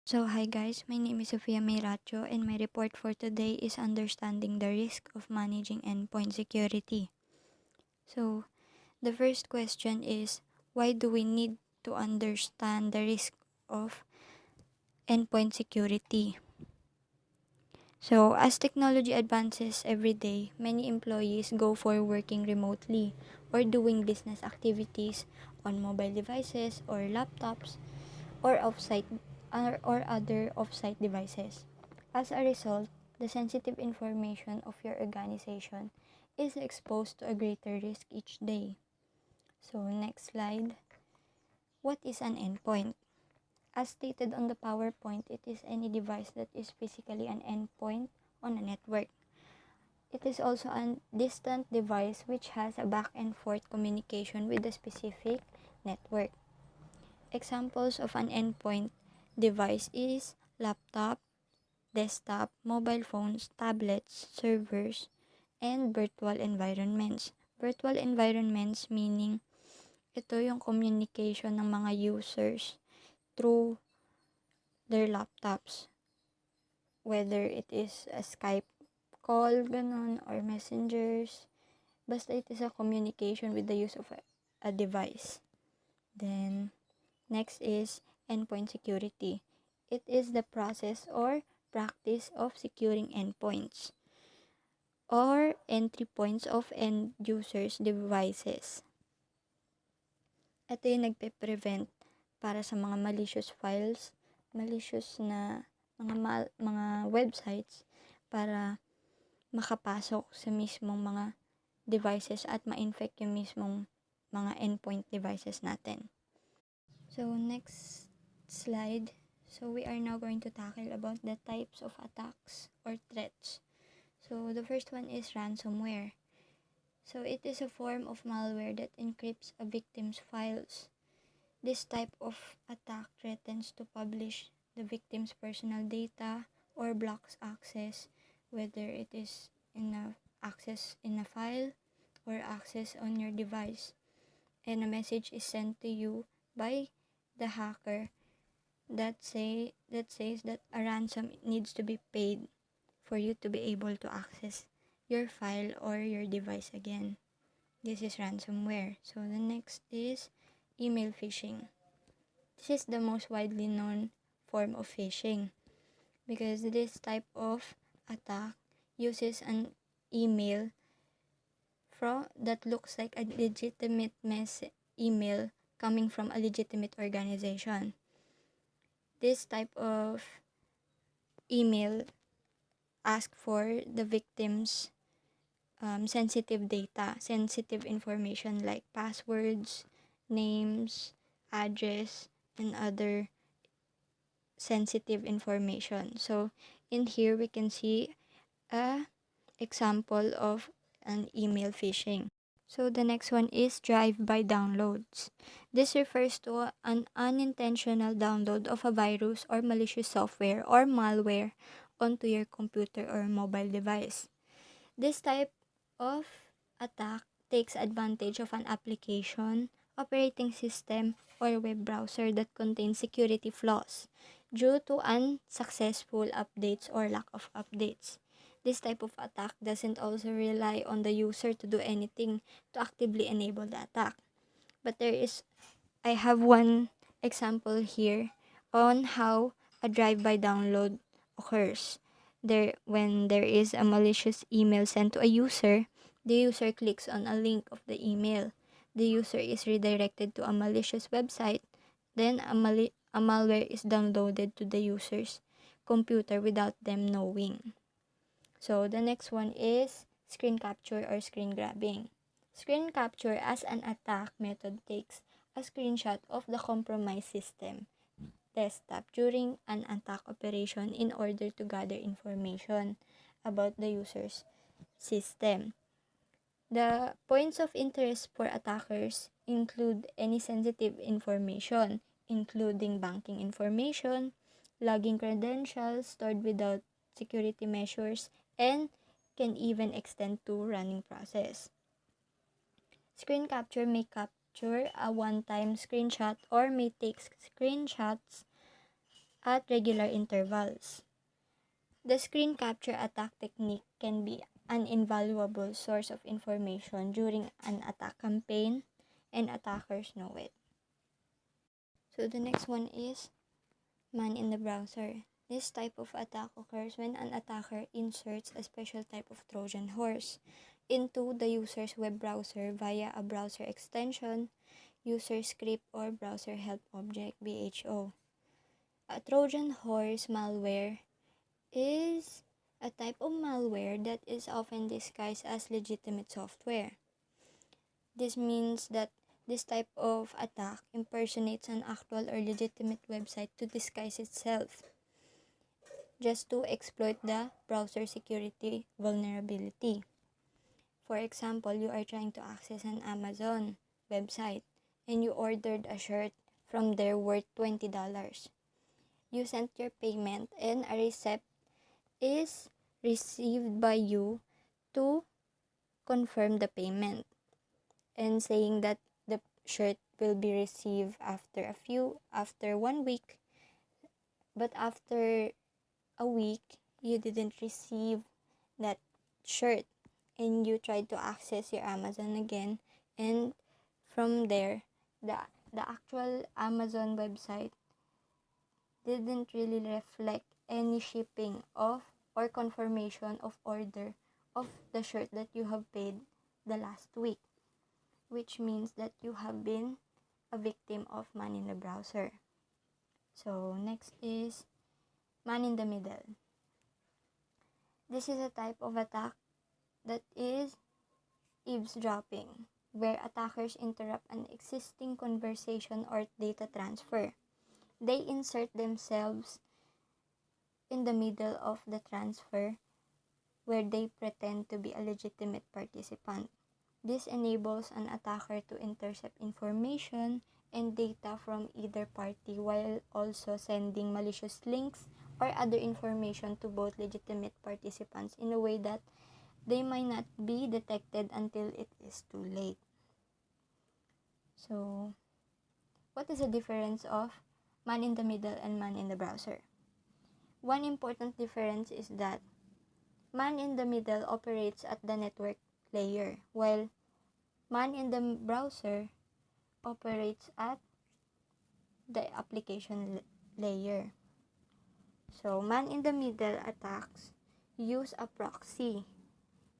So hi guys, my name is Sofia Miracho and my report for today is understanding the risk of managing endpoint security. So the first question is, why do we need to understand the risk of endpoint security? So as technology advances every day, many employees go for working remotely or doing business activities on mobile devices or laptops or other off-site devices. As a result, the sensitive information of your organization is exposed to a greater risk each day. So next slide. What is an endpoint? As stated on the PowerPoint, it is any device that is physically an endpoint on a network. It is also a distant device which has a back and forth communication with a specific network. Examples of an endpoint device is laptop, desktop, mobile phones, tablets, servers, and virtual environments. Virtual environments meaning ito yung communication ng mga users through their laptops. Whether it is a Skype call, ganun, or messengers. Basta it is a communication with the use of a device. Then, next is endpoint security. It is the process or practice of securing endpoints or entry points of end users' devices. Ito yung nagpe-prevent para sa mga malicious files, malicious na mga websites para makapasok sa mismong mga devices at ma-infect yung mismong mga endpoint devices natin. So, next slide. So, we are now going to tackle about the types of attacks or threats. So, the first one is ransomware. So, it is a form of malware that encrypts a victim's files. This type of attack threatens to publish the victim's personal data or blocks access, whether it is access in a file or access on your device. And a message is sent to you by the hacker that says that a ransom needs to be paid for you to be able to access your file or your device again. This is ransomware. So the next is email phishing. This is the most widely known form of phishing because this type of attack uses an email that looks like a legitimate email coming from a legitimate organization. This type of email asks for the victim's sensitive data, sensitive information like passwords, names, address, and other sensitive information. So in here we can see a example of an email phishing. So the next one is drive-by downloads. This refers to an unintentional download of a virus or malicious software or malware onto your computer or mobile device. This type of attack takes advantage of an application, operating system, or web browser that contains security flaws due to unsuccessful updates or lack of updates. This type of attack doesn't also rely on the user to do anything to actively enable the attack. But I have one example here on how a drive-by download occurs. When there is a malicious email sent to a user, the user clicks on a link of the email. The user is redirected to a malicious website. Then a malware is downloaded to the user's computer without them knowing. So the next one is screen capture or screen grabbing. Screen capture as an attack method takes a screenshot of the compromised system desktop during an attack operation in order to gather information about the user's system. The points of interest for attackers include any sensitive information, including banking information, login credentials stored without security measures, and can even extend to running process. Screen capture may capture a one-time screenshot or may take screenshots at regular intervals. The screen capture attack technique can be an invaluable source of information during an attack campaign, and attackers know it. So the next one is man in the browser. This type of attack occurs when an attacker inserts a special type of Trojan horse into the user's web browser via a browser extension, user script, or browser help object (BHO). A Trojan horse malware is a type of malware that is often disguised as legitimate software. This means that this type of attack impersonates an actual or legitimate website to disguise itself, just to exploit the browser security vulnerability. For example, you are trying to access an Amazon website and you ordered a shirt from there worth $20. You sent your payment and a receipt is received by you to confirm the payment and saying that the shirt will be received after 1 week, but after a week you didn't receive that shirt and you tried to access your Amazon again, and from there the actual Amazon website didn't really reflect any shipping of or confirmation of order of the shirt that you have paid the last week, which means that you have been a victim of man in the browser. So next is man in the middle. This is a type of attack that is eavesdropping, where attackers interrupt an existing conversation or data transfer. They insert themselves in the middle of the transfer where they pretend to be a legitimate participant. This enables an attacker to intercept information and data from either party while also sending malicious links or other information to both legitimate participants in a way that they might not be detected until it is too late. So, what is the difference of man in the middle and man in the browser? One important difference is that man in the middle operates at the network layer, while man in the browser operates at the application layer. So, man in the middle attacks use a proxy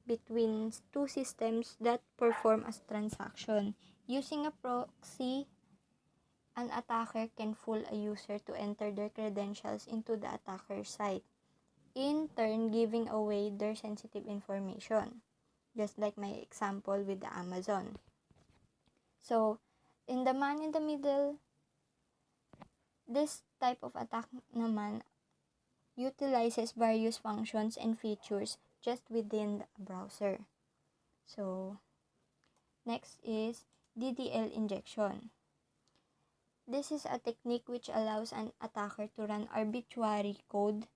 between two systems that perform as transaction. Using a proxy, an attacker can fool a user to enter their credentials into the attacker's site, in turn giving away their sensitive information, just like my example with the Amazon. So, in the man in the middle, this type of attack naman utilizes various functions and features just within the browser. So, next is DDL injection. This is a technique which allows an attacker to run arbitrary code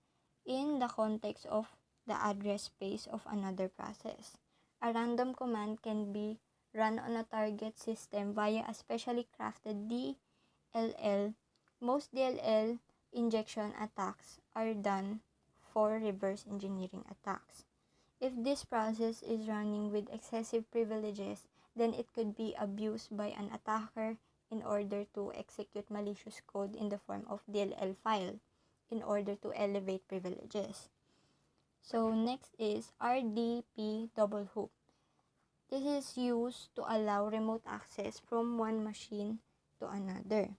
in the context of the address space of another process. A random command can be run on a target system via a specially crafted DLL. Most DLL injection attacks are done for reverse engineering attacks. If this process is running with excessive privileges, then it could be abused by an attacker in order to execute malicious code in the form of DLL file in order to elevate privileges. So next is RDP double hoop. This is used to allow remote access from one machine to another.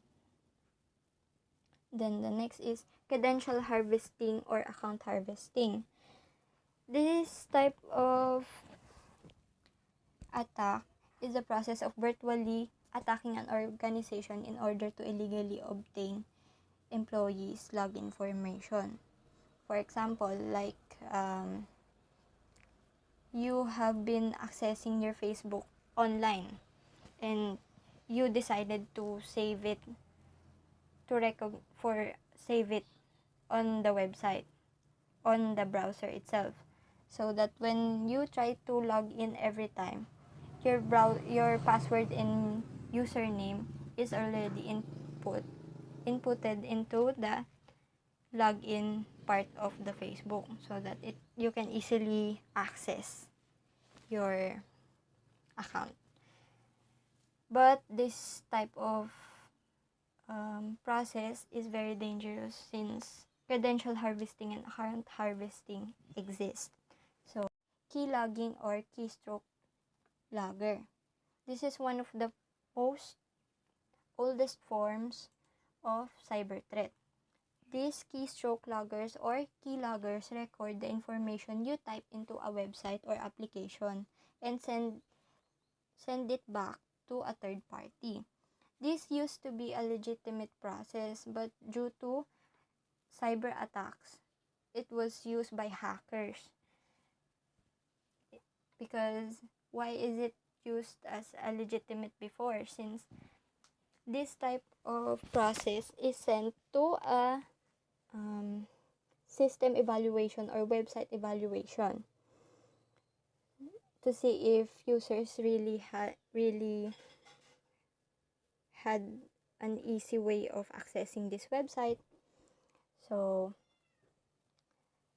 Then the next is credential harvesting or account harvesting. This type of attack is the process of virtually attacking an organization in order to illegally obtain employees' login information. For example, like you have been accessing your Facebook online and you decided to save it save it on the website, on the browser itself, so that when you try to log in every time, your password and username is already inputted into the login part of the Facebook so that you can easily access your account. But this type of process is very dangerous since credential harvesting and account harvesting exist. So, key logging or keystroke logger. This is one of the most oldest forms of cyber threat. These keystroke loggers or key loggers record the information you type into a website or application and send it back to a third party. This used to be a legitimate process, but due to cyber attacks, it was used by hackers. Because why is it used as a legitimate before? Since this type of process is sent to a system evaluation or website evaluation to see if users really had an easy way of accessing this website. So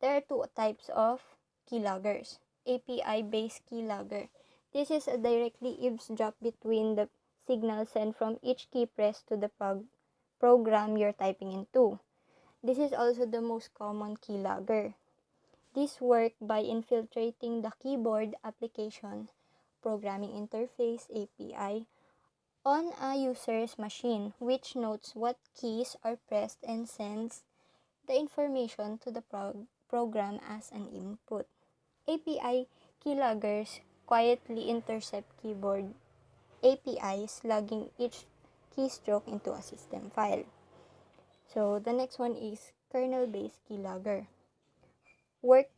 there are two types of keyloggers. API-based keylogger. This is a directly eavesdrop between the signal sent from each key press to the program you're typing into. This is also the most common keylogger. This works by infiltrating the keyboard application programming interface API on a user's machine, which notes what keys are pressed and sends the information to the program as an input. API keyloggers quietly intercept keyboard APIs, logging each keystroke into a system file. So the next one is kernel-based keylogger.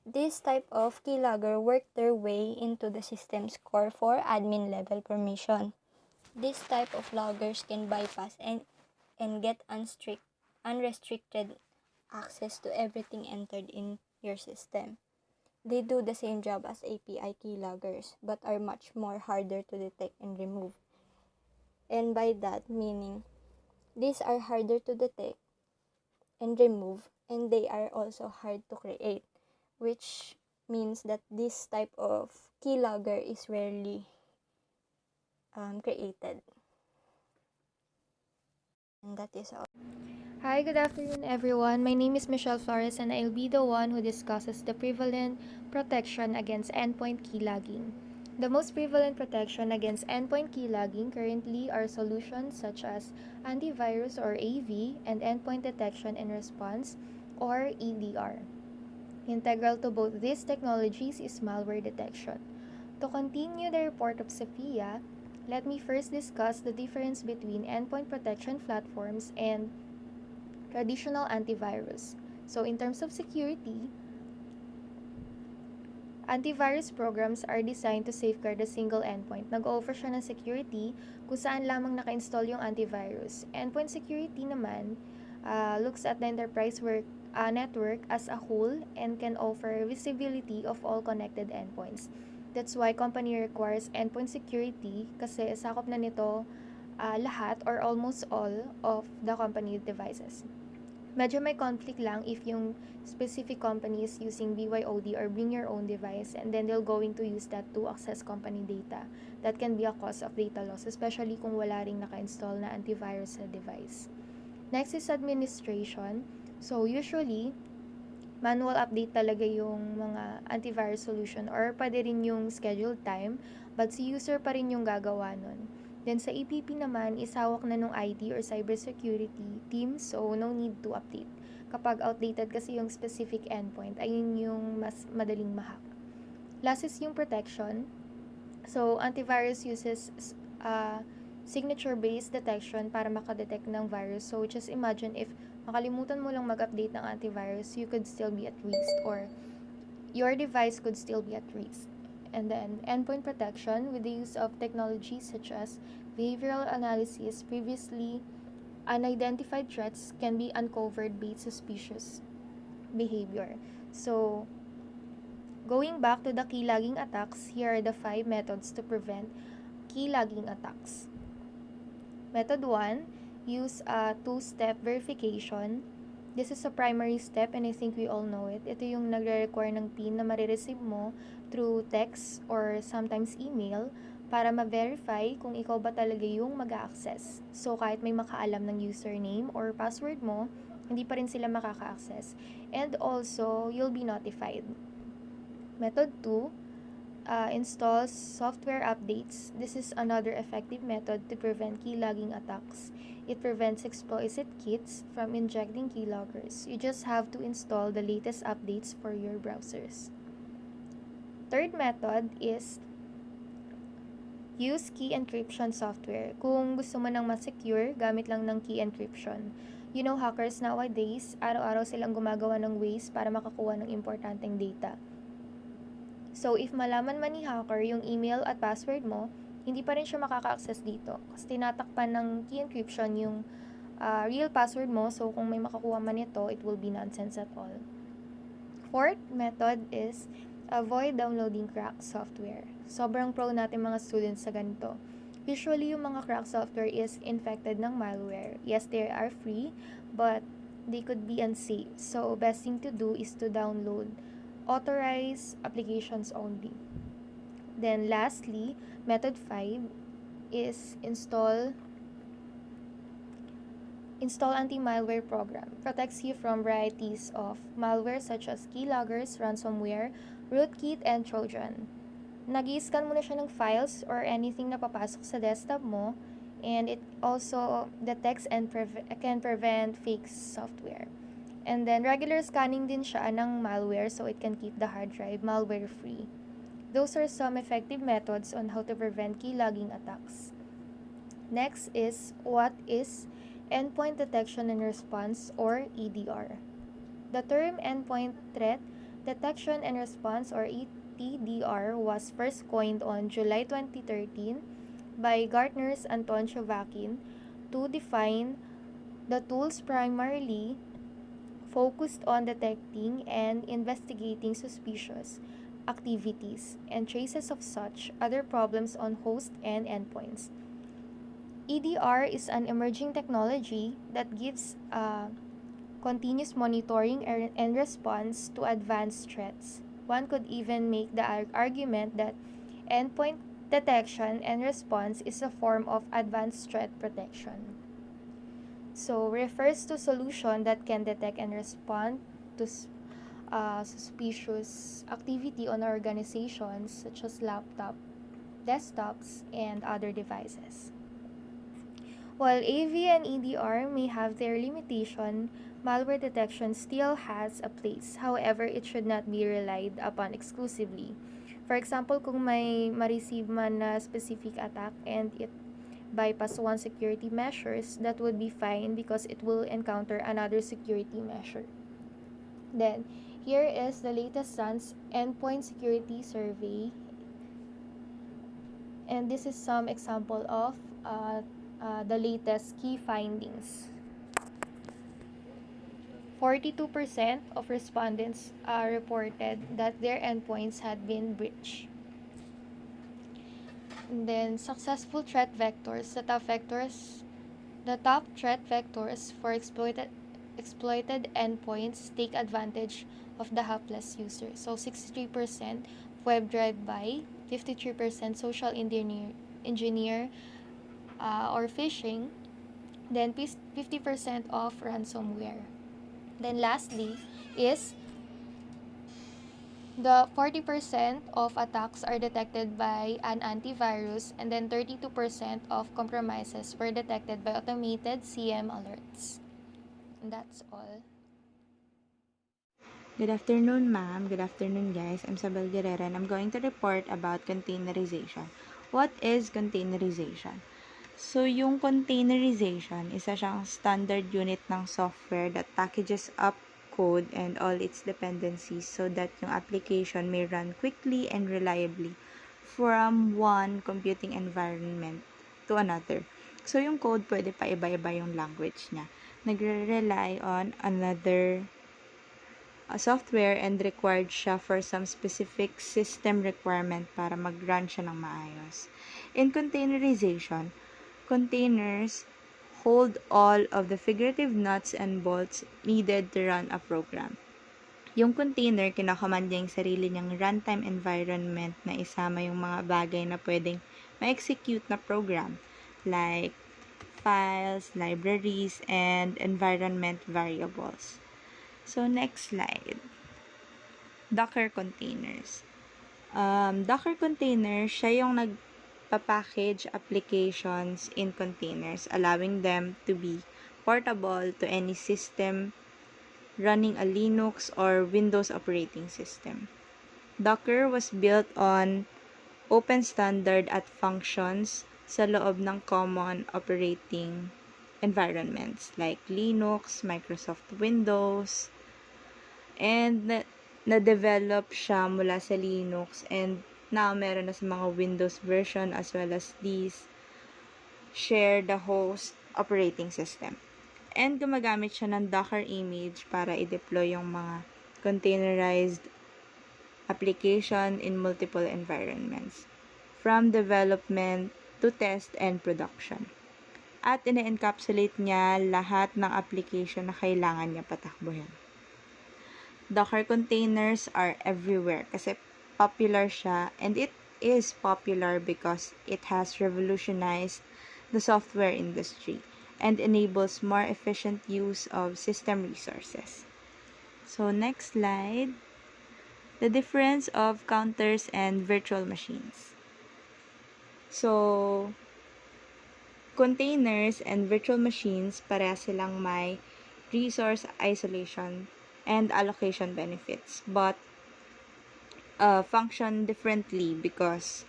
This type of keylogger work their way into the system's core for admin level permission. This type of loggers can bypass and get unrestricted access to everything entered in your system. They do the same job as API keyloggers, but are much more harder to detect and remove. And by that meaning, these are harder to detect and remove, and they are also hard to create, which means that this type of keylogger is rarely created. And that is all. Hi, good afternoon everyone. My name is Michelle Flores and I'll be the one who discusses the prevalent protection against endpoint keylogging. The most prevalent protection against endpoint keylogging currently are solutions such as antivirus or AV and endpoint detection and response or EDR. Integral to both these technologies is malware detection. To continue the report of Sophia, let me first discuss the difference between endpoint protection platforms and traditional antivirus. So in terms of security, antivirus programs are designed to safeguard a single endpoint. Nag-offer siya ng security kung saan lamang naka-install yung antivirus. Endpoint security naman looks at the network as a whole and can offer visibility of all connected endpoints. That's why company requires endpoint security kasi sakop na nito lahat or almost all of the company devices. Medyo may conflict lang if yung specific company is using BYOD or bring your own device and then they're going to use that to access company data. That can be a cause of data loss, especially kung wala ring naka-install na antivirus sa device. Next is administration. So usually, manual update talaga yung mga antivirus solution or pwede rin yung scheduled time, but si user pa rin yung gagawa nun. Then sa EPP naman, isawak na nung IT or cybersecurity team, so no need to update. Kapag outdated kasi yung specific endpoint, ayun yung mas madaling mahack. Last is yung protection. So antivirus uses signature-based detection para makadetect ng virus. So just imagine if makalimutan mo lang mag-update ng antivirus, you could still be at risk or your device could still be at risk. And then endpoint protection with the use of technologies such as behavioral analysis, previously unidentified threats can be uncovered based suspicious behavior. So, going back to the keylogging attacks, here are the 5 methods to prevent keylogging attacks. Method 1, use a two-step verification. This is a primary step and I think we all know it. Ito yung nagre-require ng PIN na marireceive mo through text or sometimes email para ma-verify kung ikaw ba talaga yung mag-access. So, kahit may makaalam ng username or password mo, hindi pa rin sila makaka-access. And also, you'll be notified. Method 2, installs software updates. This is another effective method to prevent keylogging attacks. It prevents exploit kits from injecting keyloggers. You just have to install the latest updates for your browsers. Third method is use key encryption software. Kung gusto mo nang ma-secure, gamit lang ng key encryption. You know, hackers nowadays, araw-araw silang gumagawa ng ways para makakuha ng importanteng data. So, if malaman man ni hacker yung email at password mo, hindi pa rin siya makaka-access dito. Kasi tinatakpan ng key encryption yung real password mo. So, kung may makakuha man ito, it will be nonsense at all. Fourth method is avoid downloading cracked software. Sobrang pro natin mga students sa ganito. Usually, yung mga cracked software is infected ng malware. Yes, they are free, but they could be unsafe. So, best thing to do is to download authorized applications only. Then lastly, method 5 is install anti-malware program. Protects you from varieties of malware such as keyloggers, ransomware, rootkit, and trojan. Nag-i-scan mo na siya ng files or anything na papasok sa desktop mo, and it also detects and can prevent fake software. And then, regular scanning din siya ng malware so it can keep the hard drive malware-free. Those are some effective methods on how to prevent keylogging attacks. Next is, what is Endpoint Detection and Response or EDR? The term Endpoint Threat Detection and Response or EDR was first coined on July 2013 by Gartner's Anton Shovakin to define the tools primarily focused on detecting and investigating suspicious activities and traces of such other problems on host and endpoints. EDR is an emerging technology that gives continuous monitoring and response to advanced threats. One could even make the argument that endpoint detection and response is a form of advanced threat protection. So, refers to solution that can detect and respond to suspicious activity on organizations such as laptop, desktops, and other devices. While AV and EDR may have their limitation, malware detection still has a place. However, it should not be relied upon exclusively. For example, kung may ma-receive man na specific attack and it bypass one security measures, that would be fine because it will encounter another security measure. Then, here is the latest SANS Endpoint Security Survey. And this is some example of the latest key findings. 42% of respondents reported that their endpoints had been breached. And then, successful threat vectors. The top threat vectors for exploited endpoints take advantage of the helpless user. So 63% web drive-by, 53% social engineer or phishing, then 50% of ransomware. Then lastly is the 40% of attacks are detected by an antivirus, and then 32% of compromises were detected by automated CM alerts. And that's all. Good afternoon, ma'am. Good afternoon, guys. I'm Sabel Guerrera and I'm going to report about containerization. What is containerization? So, yung containerization, isa siyang standard unit ng software that packages up code and all its dependencies so that yung application may run quickly and reliably from one computing environment to another. So, yung code pwede pa iba-iba yung language niya. Nagre-rely on another software and required siya for some specific system requirement para mag-run siya ng maayos. In containerization, containers hold all of the figurative nuts and bolts needed to run a program. Yung container, kinakommand niya yung sarili niyang runtime environment na isama yung mga bagay na pwedeng ma-execute na program, like files, libraries, and environment variables. So, next slide. Docker containers. Docker containers, siya yung nagpa-package applications in containers, allowing them to be portable to any system running a Linux or Windows operating system. Docker was built on open standard at functions sa loob ng common operating environments like Linux, Microsoft Windows, and na-develop siya mula sa Linux, and now meron na sa mga Windows version as well as these share the host operating system. And gumagamit siya ng Docker image para i-deploy yung mga containerized application in multiple environments, from development to test and production. At ine-encapsulate niya lahat ng application na kailangan niya patakbuhin. Docker containers are everywhere kasi popular siya, and it is popular because it has revolutionized the software industry and enables more efficient use of system resources. So next slide, the difference of counters and virtual machines. So containers and virtual machines, pareha silang may resource isolation and allocation benefits, but function differently because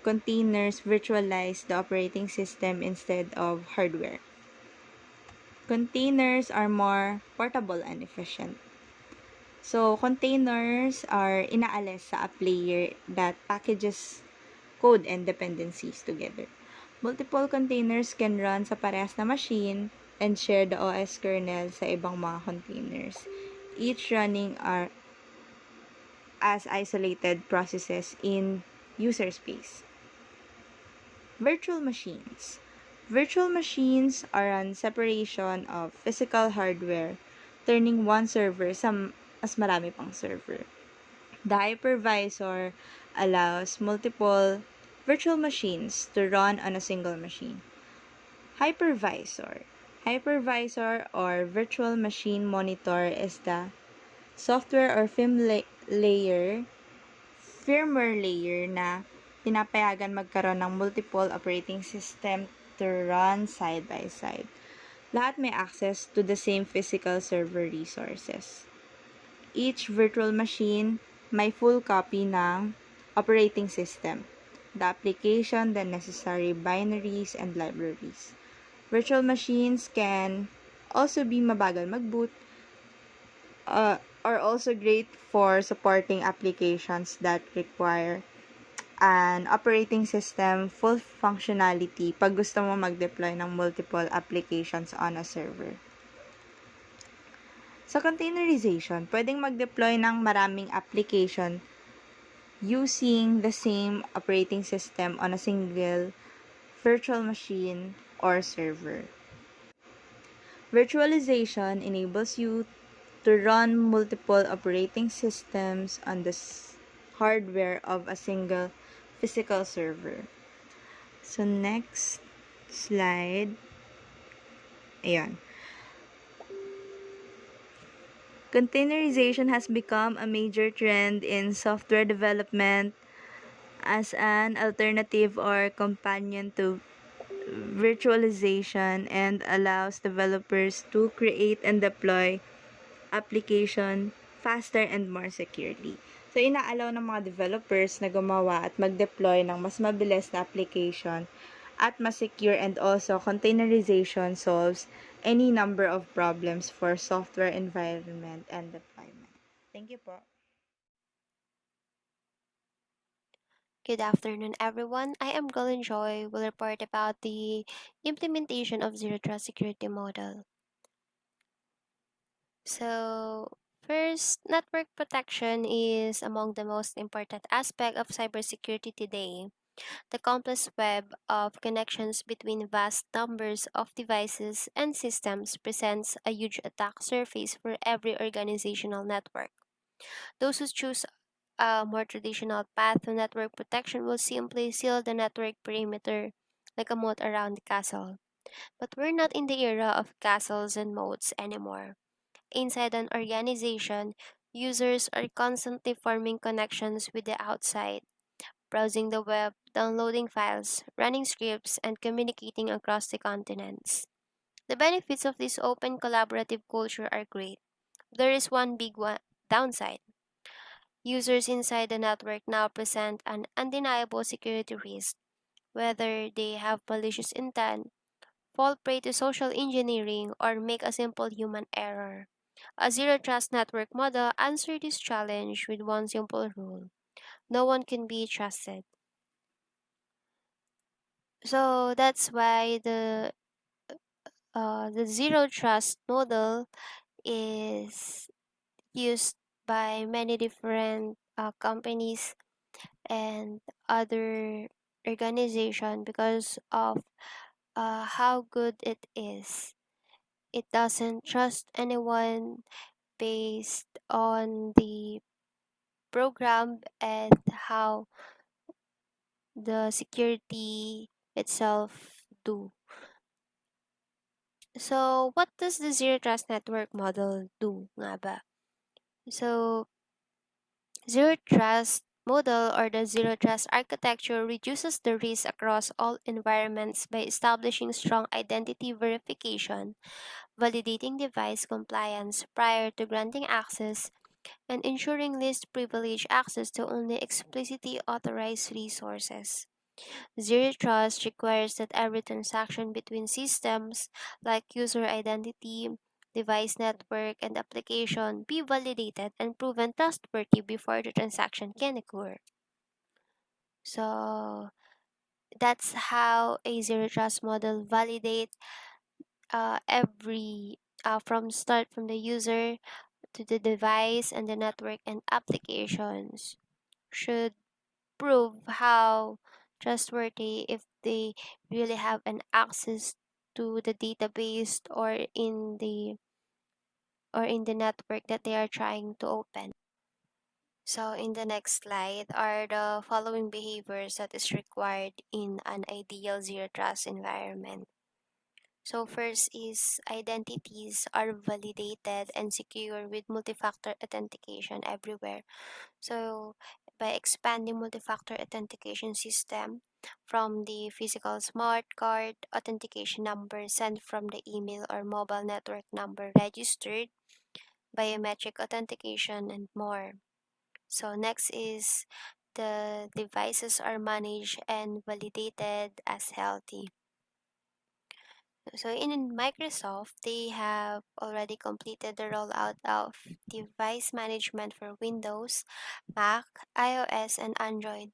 containers virtualize the operating system instead of hardware. Containers are more portable and efficient. So, containers are inaalis sa app layer that packages code and dependencies together. Multiple containers can run sa parehas na machine and share the OS kernel sa ibang mga containers, each running as isolated processes in user space. Virtual machines. Virtual machines are an separation of physical hardware, turning one server sa mas marami pang server. The hypervisor allows multiple virtual machines to run on a single machine. Hypervisor. Hypervisor or virtual machine monitor is the software or firmware layer na pinapayagan magkaroon ng multiple operating system to run side by side. Lahat may access to the same physical server resources. Each virtual machine may full copy ng operating system, the application, the necessary binaries, and libraries. Virtual machines can also be mabagal mag-boot, are also great for supporting applications that require an operating system full functionality pag gusto mo mag-deploy ng multiple applications on a server. Sa containerization, pwedeng mag-deploy ng maraming application using the same operating system on a single virtual machine or server. Virtualization enables you to run multiple operating systems on the hardware of a single physical server. So, next slide. Ayan. Containerization has become a major trend in software development as an alternative or companion to virtualization, and allows developers to create and deploy application faster and more securely. So, inaalaw ng mga developers na gumawa at mag-deploy ng mas mabilis na application at mas secure, and also containerization solves any number of problems for software environment and deployment. Thank you po. Good afternoon, everyone. I am Galen Joy. Will report about the implementation of Zero Trust Security Model. So, first, network protection is among the most important aspect of cybersecurity today. The complex web of connections between vast numbers of devices and systems presents a huge attack surface for every organizational network. Those who choose a more traditional path to network protection will simply seal the network perimeter like a moat around the castle. But we're not in the era of castles and moats anymore. Inside an organization, users are constantly forming connections with the outside, browsing the web, downloading files, running scripts, and communicating across the continents. The benefits of this open collaborative culture are great. There is one big downside. Users inside the network now present an undeniable security risk, whether they have malicious intent, fall prey to social engineering, or make a simple human error. A zero trust network model answers this challenge with one simple rule: no one can be trusted. So that's why the zero trust model is used by many different companies and other organization because of how good it is. It doesn't trust anyone based on the program and how the security itself do. So, what does the zero trust network model do nga ba? So, zero trust model or the zero trust architecture reduces the risk across all environments by establishing strong identity verification, validating device compliance prior to granting access, and ensuring least privilege access to only explicitly authorized resources. Zero Trust requires that every transaction between systems, like user identity, device network, and application, be validated and proven trustworthy before the transaction can occur. So that's how a Zero Trust model validate every from the user to the device and the network and applications should prove how trustworthy if they really have an access to the database or in the network that they are trying to open. So in the next slide are the following behaviors that is required in an ideal zero trust environment. So first is identities are validated and secure with multi-factor authentication everywhere. So by expanding multi-factor authentication system from the physical smart card authentication number sent from the email or mobile network number registered, biometric authentication, and more. So next is the devices are managed and validated as healthy. So in Microsoft, they have already completed the rollout of device management for Windows, Mac, iOS, and Android.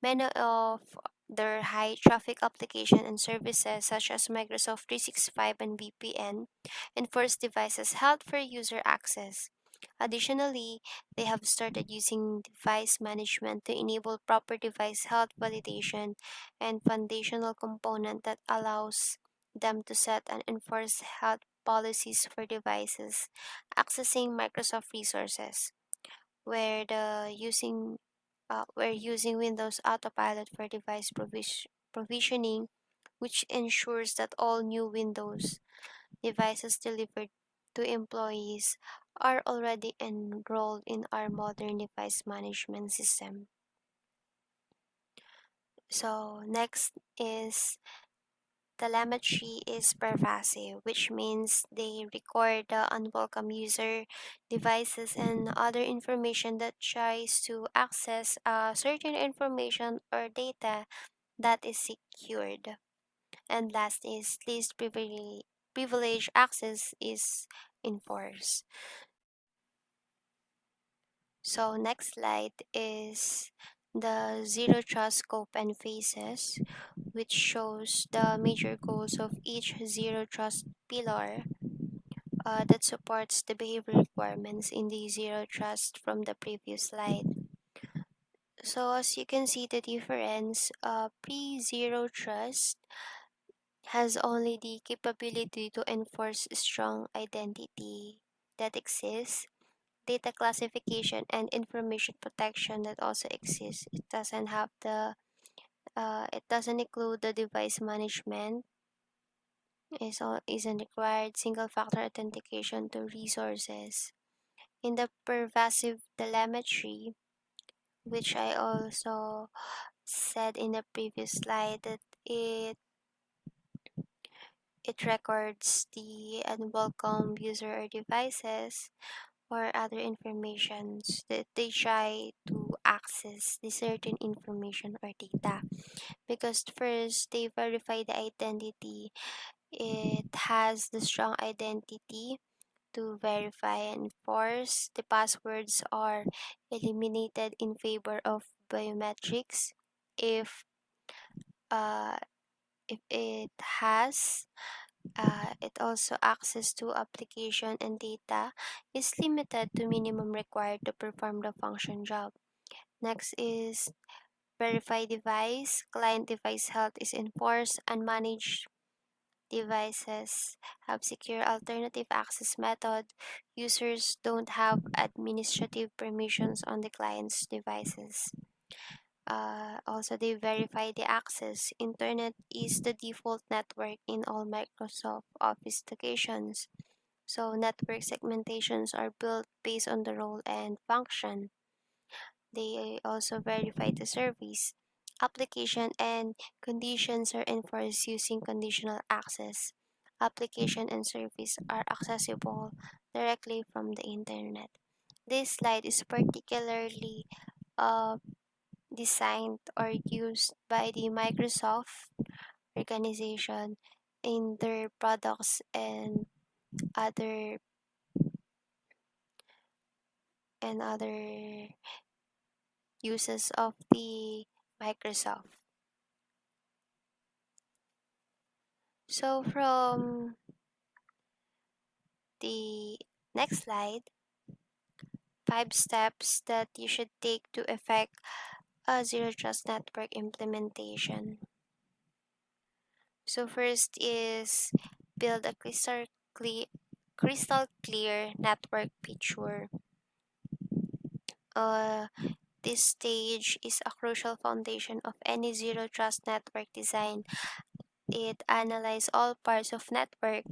Many of their high traffic application and services such as Microsoft 365 and VPN enforce devices held for user access. Additionally, they have started using device management to enable proper device health validation and foundational component that allows them to set and enforce health policies for devices accessing Microsoft resources, where the using we're using Windows Autopilot for device provisioning, which ensures that all new Windows devices delivered to employees are already enrolled in our modern device management system. So next is telemetry is pervasive, which means they record the unwelcome user devices and other information that tries to access certain information or data that is secured. And last is least privilege access is enforced. So next slide is the zero trust scope and phases, which shows the major goals of each zero trust pillar that supports the behavior requirements in the zero trust from the previous slide. So as you can see the difference, pre-zero trust has only the capability to enforce strong identity that exists, data classification and information protection that also exists. It doesn't have the it doesn't include the device management. Isn't required single factor authentication to resources. In the pervasive telemetry, which I also said in the previous slide that it records the unwelcome user or devices or other informations that they try to access the certain information or data. Because first they verify the identity. It has the strong identity to verify and enforce. The passwords are eliminated in favor of biometrics. If uh, if it has it also access to application and data is limited to minimum required to perform the function job. Next is verify device. Client device health is enforced and managed devices have secure alternative access method. Users don't have administrative permissions on the client's devices. Also, they verify the access. Internet is the default network in all Microsoft Office locations. So, network segmentations are built based on the role and function. They also verify the service. Application and conditions are enforced using conditional access. Application and service are accessible directly from the internet. This slide is particularly uh, designed or used by the Microsoft organization in their products and other other uses of the Microsoft. So from the next slide, 5 steps that you should take to effect a zero trust network implementation. So first is build a crystal clear network picture. Uh, this stage is a crucial foundation of any zero trust network design. It analyzes all parts of network,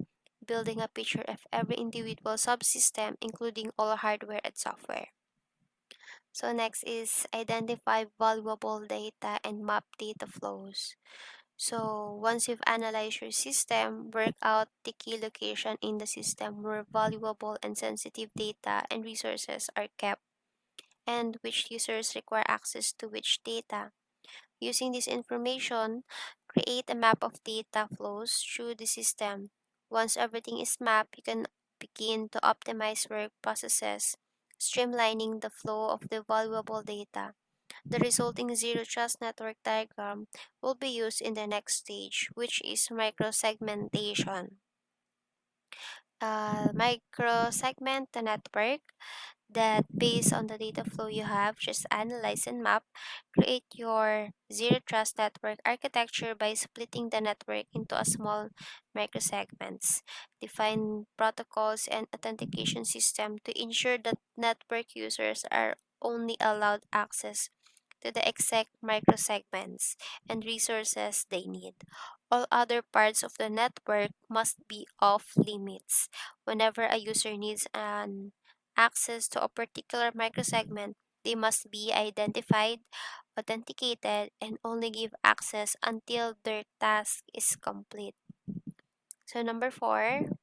building a picture of every individual subsystem, including all hardware and software. So next is identify valuable data and map data flows. So once you've analyzed your system, work out the key location in the system where valuable and sensitive data and resources are kept and which users require access to which data. Using this information, create a map of data flows through the system. Once everything is mapped, you can begin to optimize work processes, streamlining the flow of the valuable data. The resulting zero trust network diagram will be used in the next stage, which is microsegmentation. Microsegment the network that based on the data flow you have, just analyze and map, create your zero trust network architecture by splitting the network into a small microsegments. Define protocols and authentication system to ensure that network users are only allowed access to the exact microsegments and resources they need. All other parts of the network must be off limits. Whenever a user needs an access to a particular microsegment, they must be identified, authenticated, and only give access until their task is complete. So number fourth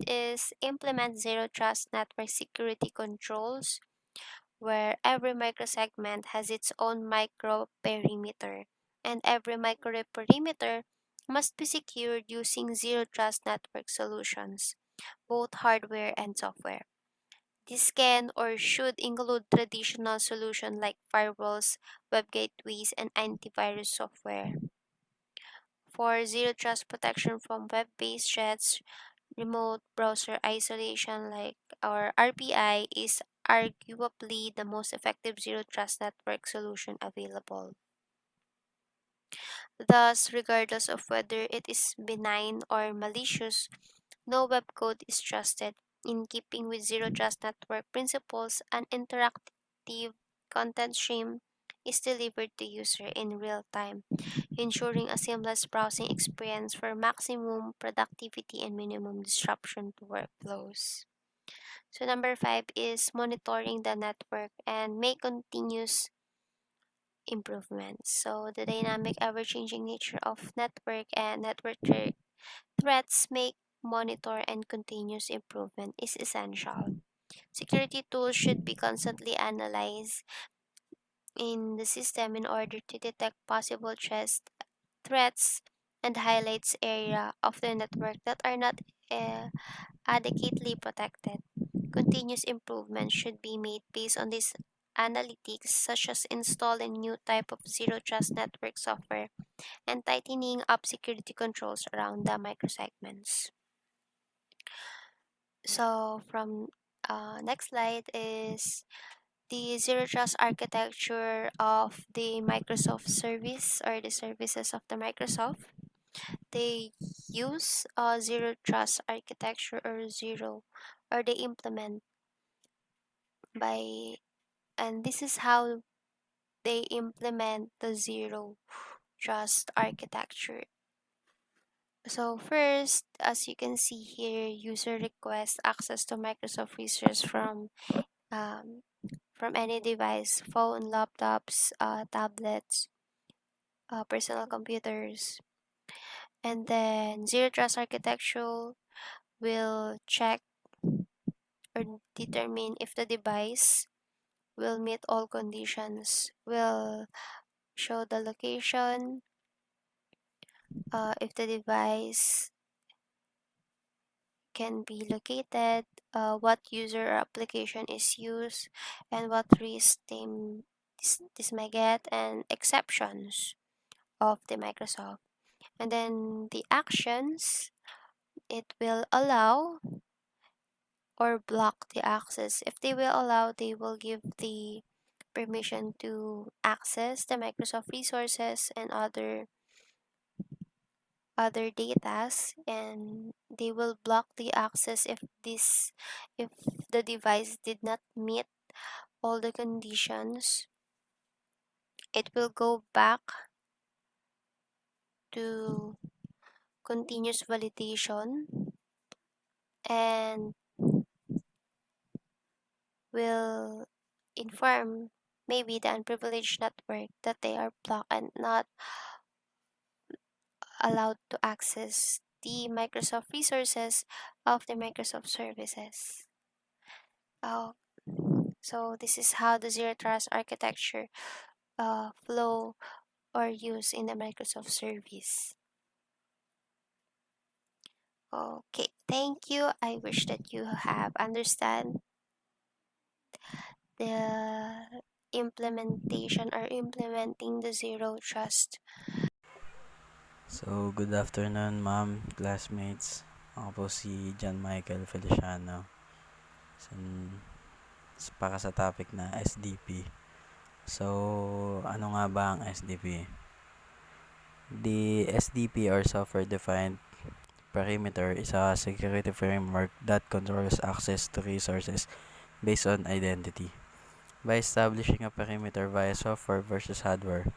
is implement zero trust network security controls where every microsegment has its own micro perimeter and every micro perimeter must be secured using zero trust network solutions, both hardware and software. This can or should include traditional solutions like firewalls, web gateways, and antivirus software. For zero trust protection from web based threats, remote browser isolation like our RPI is arguably the most effective zero trust network solution available. Thus, regardless of whether it is benign or malicious, no web code is trusted. In keeping with zero trust network principles, an interactive content stream is delivered to user in real time, ensuring a seamless browsing experience for maximum productivity and minimum disruption to workflows. So number 5 is monitoring the network and make continuous improvements. So the dynamic ever-changing nature of network and threats make monitor and continuous improvement is essential. Security tools should be constantly analyzed in the system in order to detect possible threats and highlights area of the network that are not uh, adequately protected. Continuous improvement should be made based on these analytics, such as installing new type of zero trust network software and tightening up security controls around the microsegments. So from next slide is the zero trust architecture of the Microsoft service or the services of the Microsoft. They use a zero trust architecture or zero, or they implement by, and this is how they implement the zero trust architecture. So first, as you can see here, user requests access to Microsoft resources um, from any device, phone, laptops, tablets, personal computers. And then zero trust architecture will check or determine if the device will meet all conditions, will show the location, if the device can be located, what user or application is used, and what risk this may get, and exceptions of the Microsoft. And then the actions, it will allow or block the access. If they will allow, they will give the permission to access the Microsoft resources and other datas, and they will block the access if the device did not meet all the conditions. It will go back to continuous validation and will inform maybe the unprivileged network that they are blocked and not allowed to access the Microsoft resources of the Microsoft services. Oh, so this is how the zero trust architecture flow or use in the Microsoft service. Okay, thank you. I wish that you have understand the implementation or implementing the zero trust. So, good afternoon, ma'am, classmates. Ako po si John Michael Feliciano. So, para sa topic na SDP. So, ano nga ba ang SDP? The SDP or Software Defined Perimeter is a security framework that controls access to resources based on identity. By establishing a perimeter via software versus hardware,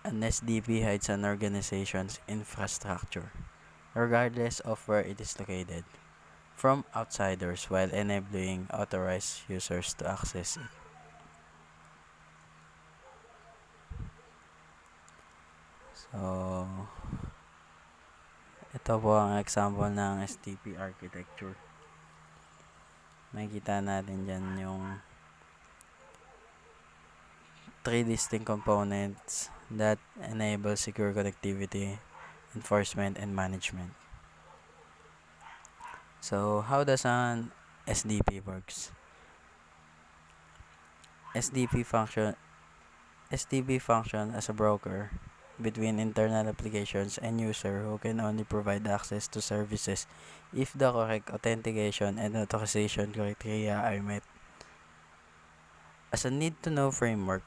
an SDP hides an organization's infrastructure, regardless of where it is located, from outsiders while enabling authorized users to access it. So, ito po ang example ng SDP architecture. Makikita natin dyan yung three distinct components that enable secure connectivity, enforcement, and management. So, how does an SDP works? SDP function SDP function as a broker between internal applications and user who can only provide access to services if the correct authentication and authorization criteria are met. As a need-to-know framework,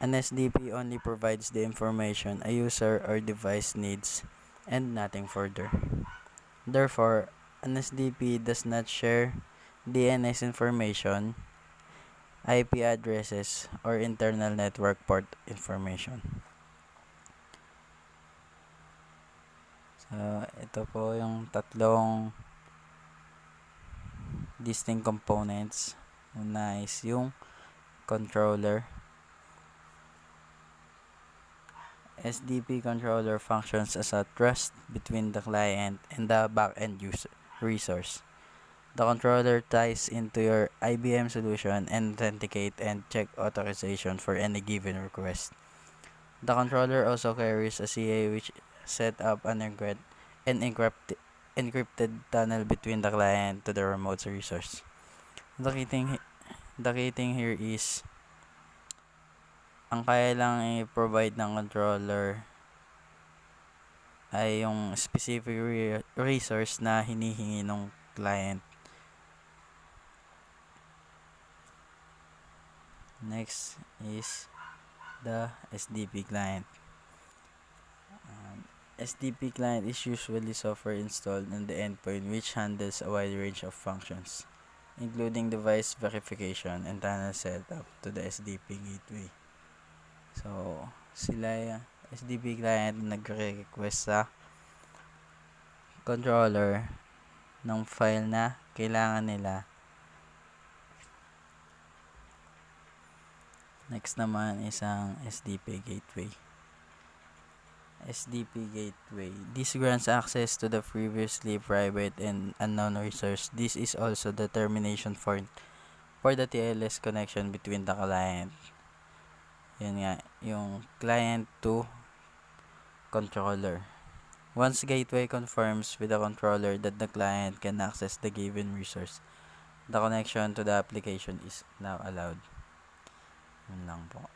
an SDP only provides the information a user or device needs and nothing further. Therefore, an SDP does not share DNS information, IP addresses, or internal network port information. So, ito po yung tatlong distinct components. Una is yung controller. SDP controller functions as a trust between the client and the backend user resource. The controller ties into your IBM solution and authenticate and check authorization for any given request. The controller also carries a CA which set up an encrypted tunnel between the client to the remote resource. The key thing, the key thing here is ang kaya lang i-provide ng controller ay yung specific resource na hinihingi ng client. Next is the SDP client. SDP client is usually software installed on the endpoint which handles a wide range of functions, including device verification and tunnel setup to the SDP gateway. So, sila SDP client nagre-request sa controller ng file na kailangan nila. Next naman is ang SDP gateway. SDP gateway. This grants access to the previously private and unknown resource. This is also the termination for the TLS connection between the client. Yun nga, yung client to controller. Once gateway confirms with the controller that the client can access the given resource, the connection to the application is now allowed. Yun lang po.